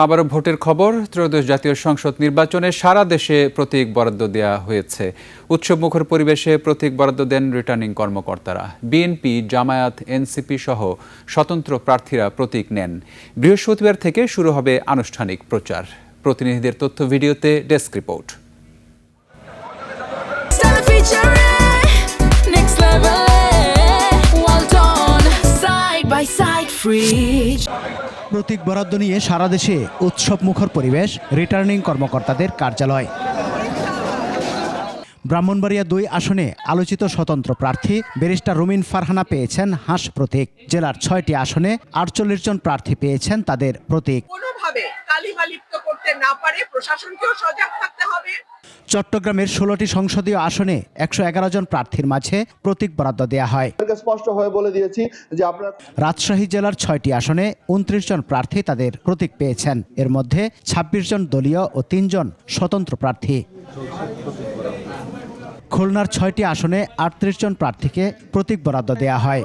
আবারও ভোটের খবর। ত্রয়োদশ জাতীয় সংসদ নির্বাচনে সারা দেশে প্রতীক বরাদ্দ দেওয়া হয়েছে। উৎসবমুখর পরিবেশে প্রতীক বরাদ্দ দেন রিটার্নিং কর্মকর্তারা। বিএনপি, জামায়াত, এনসিপি সহ স্বতন্ত্র প্রার্থীরা প্রতীক নেন। বৃহস্পতিবার থেকে শুরু হবে আনুষ্ঠানিক প্রচার। প্রতিনিধিদের তথ্য ভিডিওতে ডেস্ক রিপোর্ট। প্রতীক বরাদ্দ নিয়ে সারা দেশে উৎসবমুখর পরিবেশ। রিটার্নিং কর্মকর্তাদের কার্যালয়। ব্রাহ্মণবাড়িয়া ২ আসনে আলোচিত স্বতন্ত্র প্রার্থী ব্যারিস্টার রুমিন ফারহানা পেয়েছেন হাঁস প্রতীক। জেলার ৬টি আসনে ৪৮ জন প্রার্থী পেয়েছেন তাদের প্রতীক। কোনোভাবে কালিমালিপ্ত করতে না পারে প্রশাসনকেও সজাগ থাকতে হবে। চট্টগ্রামের ১৬টি সংসদীয় আসনে ১১১ জন প্রার্থীর মাঝে প্রতীক বরাদ্দ দেওয়া হয়। স্পষ্ট হয়ে বলে দিয়েছি যে আপনার রাজশাহী জেলার ৬টি আসনে ২৯ জন প্রার্থী তাদের প্রতীক পেয়েছেন। এর মধ্যে ২৬ জন দলীয় ও ৩ জন স্বতন্ত্র প্রার্থী। খুলনার ৬টি আসনে ৩৮ জন প্রার্থীকে প্রতীক বরাদ্দ দেওয়া হয়।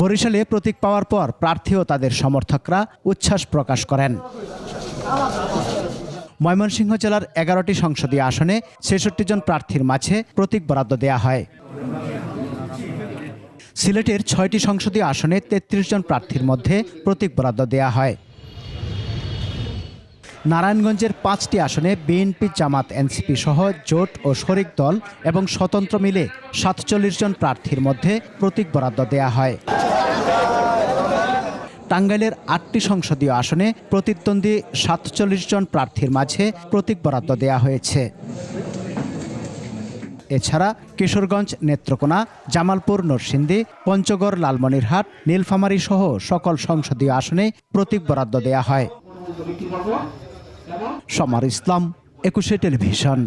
বরিশালে প্রতীক পাওয়ার পর প্রার্থী ও তাদের সমর্থকরা উচ্ছ্বাস প্রকাশ করেন। ময়মনসিংহ জেলার ১১টি সংসদীয় আসনে ৬৬ জন প্রার্থীর মাঝে প্রতীক বরাদ্দ দেওয়া হয়। সিলেটের ৬টি সংসদীয় আসনে ৩৩ জন প্রার্থীর মধ্যে প্রতীক বরাদ্দ দেওয়া হয়। নারায়ণগঞ্জের ৫টি আসনে বিএনপি, জামাত, এনসিপি সহ জোট ও শরিক দল এবং স্বতন্ত্র মিলে ৪৭ জন প্রার্থীর মধ্যে প্রতীক বরাদ্দ দেওয়া হয়। টাঙ্গাইলের ৮টি সংসদীয় আসনে প্রতিদ্বন্দ্বী ৪৭ জন প্রার্থীর মাঝে প্রতীক বরাদ্দ দেওয়া হয়েছে। এছাড়া কিশোরগঞ্জ, নেত্রকোনা, জামালপুর, নরসিংদী, পঞ্চগড়, লালমনিরহাট, নীলফামারী সহ সকল সংসদীয় আসনে প্রতীক বরাদ্দ দেওয়া হয়। সমার ইসলাম, ২১ টেলিভিশন।